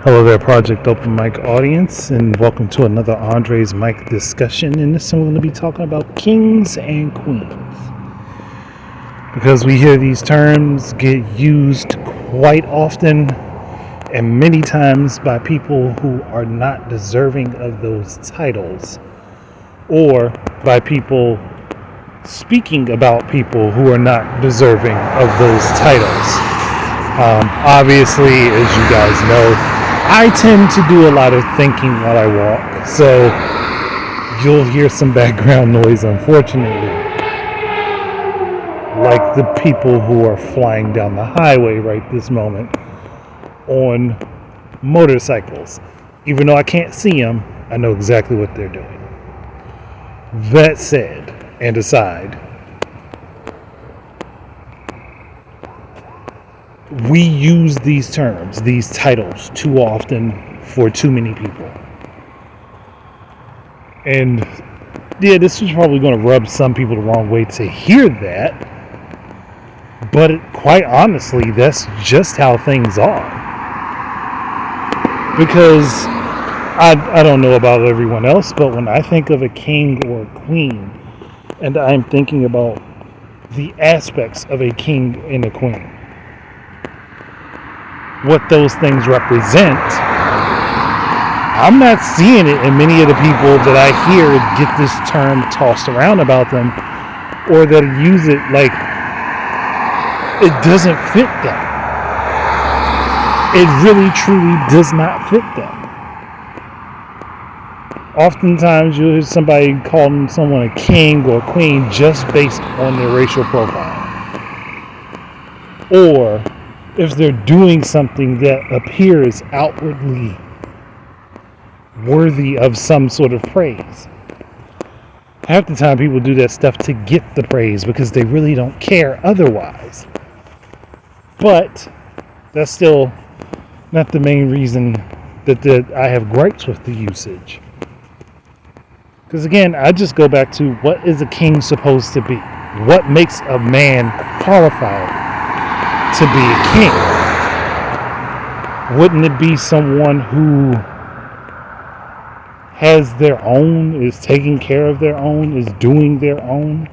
Hello there, Project Open Mic audience, and welcome to another Andre's Mic discussion. In this one, we're going to be talking about kings and queens. Because we hear these terms get used quite often and many times by people who are not deserving of those titles, or by people speaking about people who are not deserving of those titles. Obviously, as you guys know, I tend to do a lot of thinking while I walk, so you'll hear some background noise, unfortunately, like the people who are flying down the highway right this moment on motorcycles. Even though I can't see them, I know exactly what they're doing. That said, and aside, we use these terms, these titles, too often for too many people. And yeah, this is probably going to rub some people the wrong way to hear that. But quite honestly, that's just how things are. Because I don't know about everyone else, but when I think of a king or a queen, and I'm thinking about the aspects of a king and a queen, what those things represent, I'm not seeing it in many of the people that I hear get this term tossed around about them, or that use it like it doesn't fit them. It really truly does not fit them. Oftentimes you'll hear somebody calling someone a king or queen just based on their racial profile, or if they're doing something that appears outwardly worthy of some sort of praise. Half the time people do that stuff to get the praise because they really don't care otherwise. But that's still not the main reason that I have gripes with the usage. Because again, I just go back to, what is a king supposed to be? What makes a man qualified to be a king? Wouldn't it be someone who has their own, is taking care of their own, is doing their own?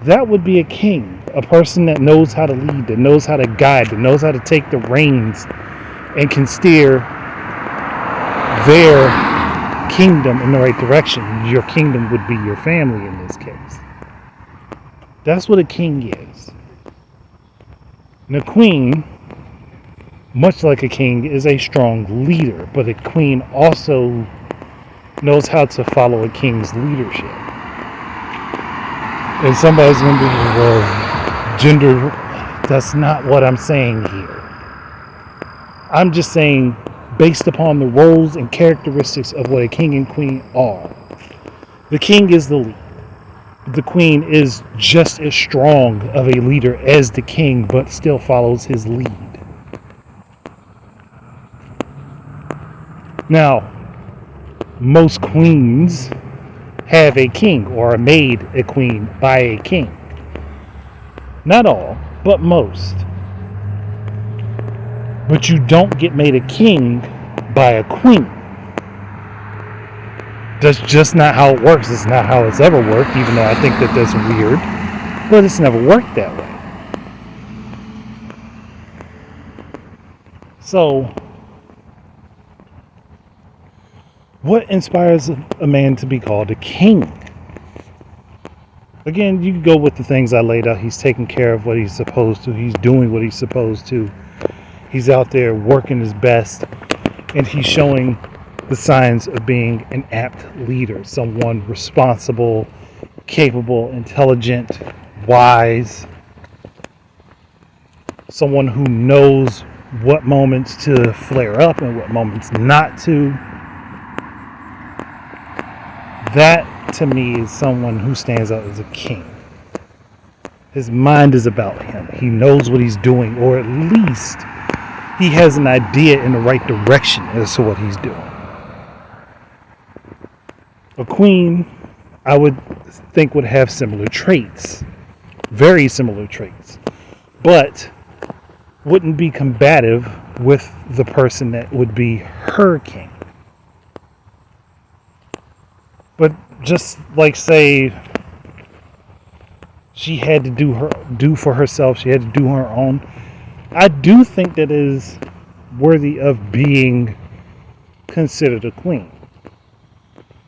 That would be a king, a person that knows how to lead, that knows how to guide, that knows how to take the reins and can steer their kingdom in the right direction. Your kingdom would be your family in this case. That's what a king is. And a queen, much like a king, is a strong leader, but a queen also knows how to follow a king's leadership. And somebody's going to be, well, gender, that's not what I'm saying here. I'm just saying, based upon the roles and characteristics of what a king and queen are. The king is the lead. The queen is just as strong of a leader as the king, but still follows his lead. Now, most queens have a king or are made a queen by a king. Not all, but most. But you don't get made a king by a queen. That's just not how it works. It's not how it's ever worked, even though I think that that's weird. But it's never worked that way. So, what inspires a man to be called a king? Again, you can go with the things I laid out. He's taking care of what he's supposed to. He's doing what he's supposed to. He's out there working his best. And he's showing the signs of being an apt leader. Someone responsible, capable, intelligent, wise. Someone who knows what moments to flare up and what moments not to. That, to me, is someone who stands out as a king. His mind is about him. He knows what he's doing, or at least he has an idea in the right direction as to what he's doing. A queen, I would think, would have similar traits. Very similar traits. But wouldn't be combative with the person that would be her king. But just like, say, she had to do for herself, she had to do her own. I do think that is worthy of being considered a queen,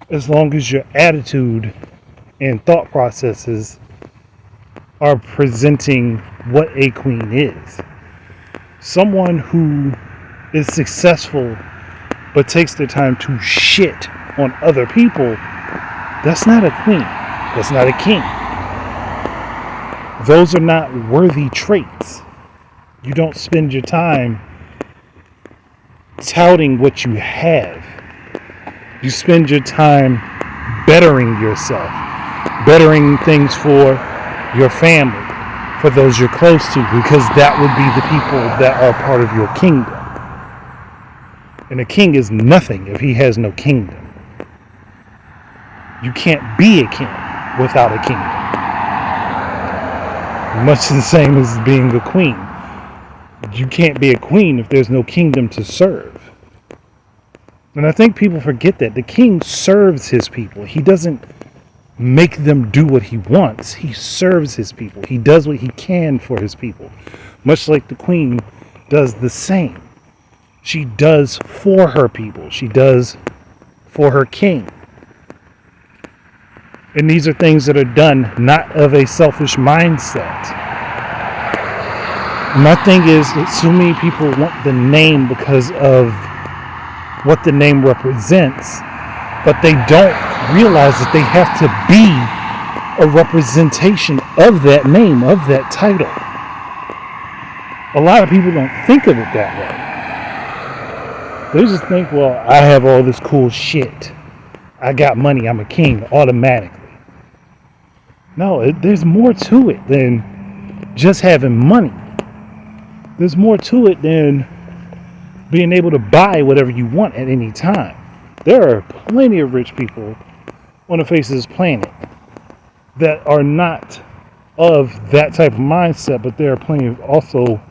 as long as your attitude and thought processes are presenting what a queen is. Someone who is successful but takes their time to shit on other people, that's not a queen. That's not a king. Those are not worthy traits. You don't spend your time touting what you have. You spend your time bettering yourself, bettering things for your family, for those you're close to, because that would be the people that are part of your kingdom. And a king is nothing if he has no kingdom. You can't be a king without a kingdom. Much the same as being a queen. You can't be a queen if there's no kingdom to serve. And I think people forget that. The king serves his people. He doesn't make them do what he wants. He serves his people. He does what he can for his people. Much like the queen does the same. She does for her people. She does for her king. And these are things that are done not of a selfish mindset. My thing is that so many people want the name because of what the name represents, but they don't realize that they have to be a representation of that name, of that title. A lot of people don't think of it that way. They just think, well, I have all this cool shit. I got money, I'm a king automatically. No, there's more to it than just having money. There's more to it than being able to buy whatever you want at any time. There are plenty of rich people on the face of this planet that are not of that type of mindset, but there are plenty of also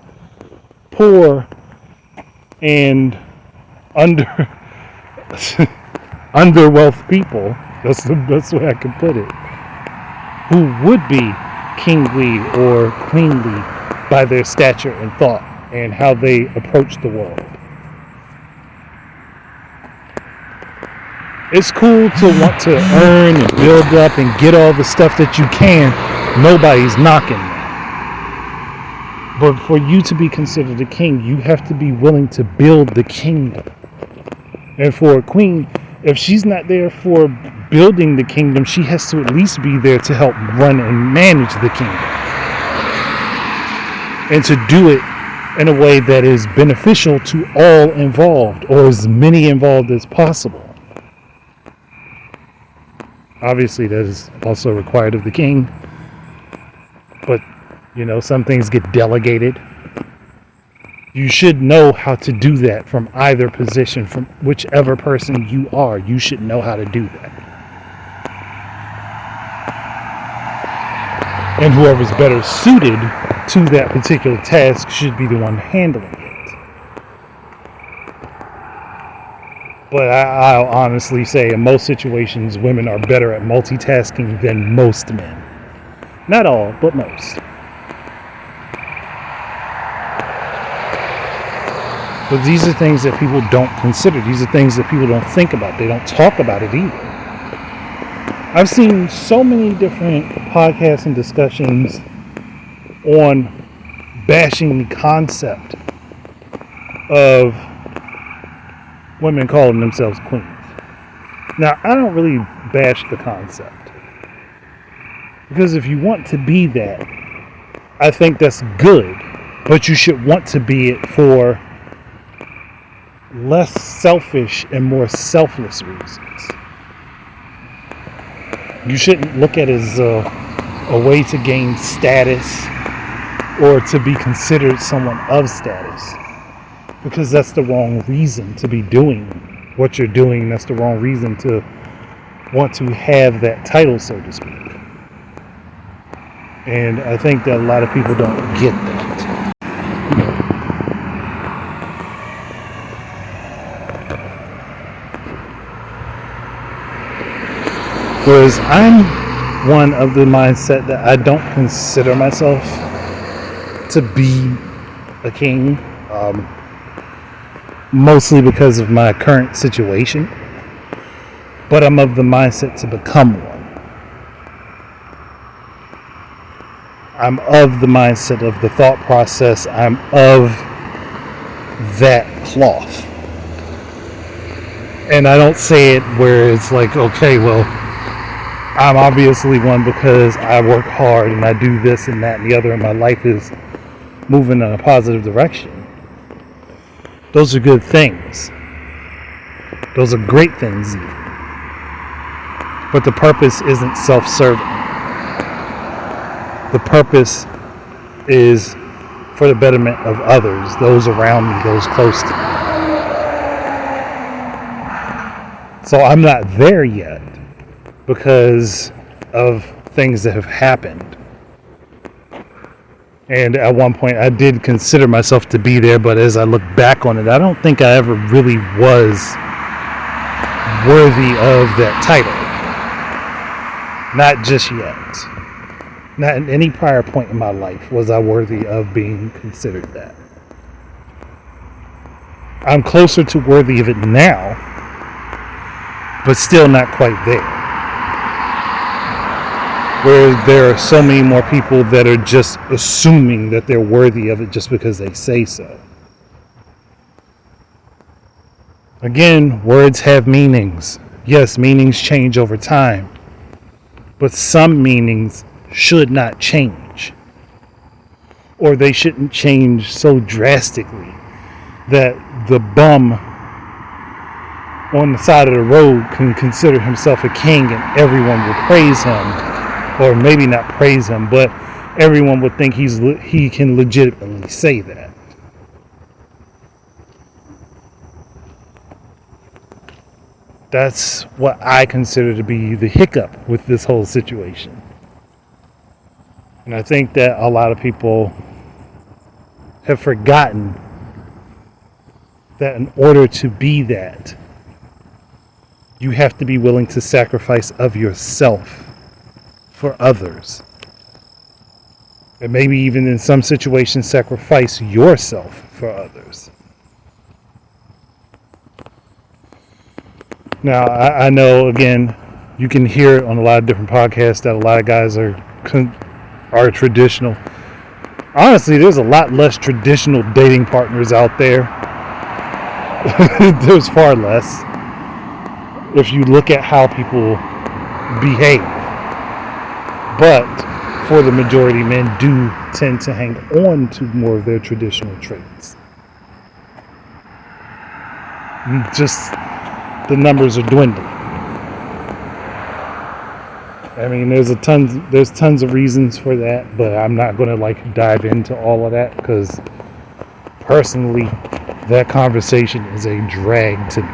poor and underwealth people. That's the best way I can put it. Who would be kingly or queenly by their stature and thought and how they approach the world. It's cool to want to earn and build up and get all the stuff that you can. Nobody's knocking that. But for you to be considered a king, you have to be willing to build the kingdom. And for a queen, if she's not there for building the kingdom, she has to at least be there to help run and manage the kingdom. And to do it in a way that is beneficial to all involved, or as many involved as possible. Obviously, that is also required of the king. But, some things get delegated. You should know how to do that from either position, from whichever person you are. You should know how to do that. And whoever's better suited to that particular task should be the one handling it. But I'll honestly say in most situations, women are better at multitasking than most men. Not all, but most. But these are things that people don't consider. These are things that people don't think about. They don't talk about it either. I've seen so many different podcasts and discussions on bashing the concept of women calling themselves queens. Now, I don't really bash the concept. Because if you want to be that, I think that's good. But you should want to be it for less selfish and more selfless reasons. You shouldn't look at it as a way to gain status or to be considered someone of status, because that's the wrong reason to be doing what you're doing. That's the wrong reason to want to have that title, so to speak. And I think that a lot of people don't get that. Whereas I'm one of the mindset that I don't consider myself to be a king, mostly because of my current situation. But I'm of the mindset to become one. I'm of the mindset of the thought process. I'm of that cloth. And I don't say it where it's like, okay, well, I'm obviously one because I work hard and I do this and that and the other, and my life is moving in a positive direction. Those are good things. Those are great things even. But the purpose isn't self-serving. The purpose is for the betterment of others, those around me, those close to me. So I'm not there yet because of things that have happened. And at one point I did consider myself to be there, but as I look back on it, I don't think I ever really was worthy of that title. Not just yet. Not at any prior point in my life was I worthy of being considered that. I'm closer to worthy of it now, but still not quite there. Where there are so many more people that are just assuming that they're worthy of it just because they say so. Again, words have meanings. Yes, meanings change over time. But some meanings should not change. Or they shouldn't change so drastically that the bum on the side of the road can consider himself a king and everyone will praise him. Or maybe not praise him, but everyone would think he can legitimately say that. That's what I consider to be the hiccup with this whole situation. And I think that a lot of people have forgotten that in order to be that, you have to be willing to sacrifice of yourself for others. And maybe even in some situations, sacrifice yourself for others. Now, I know, again, you can hear it on a lot of different podcasts that a lot of guys are traditional. Honestly, there's a lot less traditional dating partners out there. There's far less. If you look at how people behave. But for the majority, men do tend to hang on to more of their traditional traits. Just the numbers are dwindling. I mean, there's tons of reasons for that, but I'm not going to dive into all of that because personally, that conversation is a drag to me.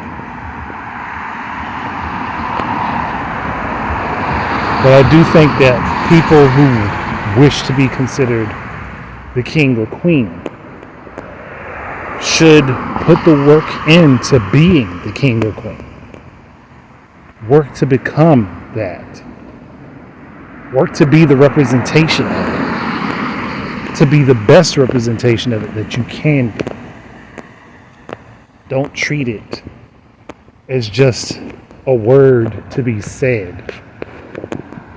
But I do think that people who wish to be considered the king or queen should put the work into being the king or queen. Work to become that. Work to be the representation of it. To be the best representation of it that you can be. Don't treat it as just a word to be said,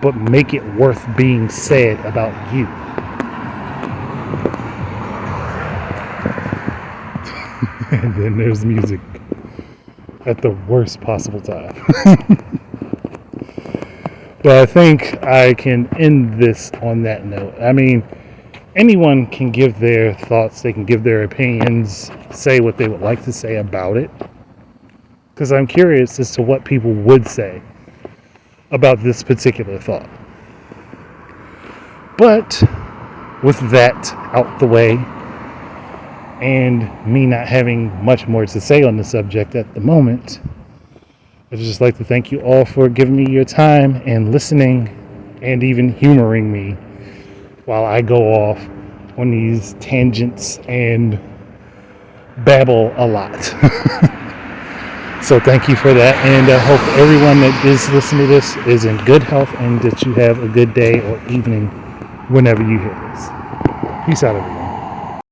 but make it worth being said about you. And then there's music at the worst possible time. But I think I can end this on that note. I mean, anyone can give their thoughts, they can give their opinions, say what they would like to say about it. Because I'm curious as to what people would say about this particular thought. But with that out the way, and me not having much more to say on the subject at the moment, I'd just like to thank you all for giving me your time and listening and even humoring me while I go off on these tangents and babble a lot. So thank you for that, and I hope everyone that is listening to this is in good health and that you have a good day or evening whenever you hear this. Peace out, everyone.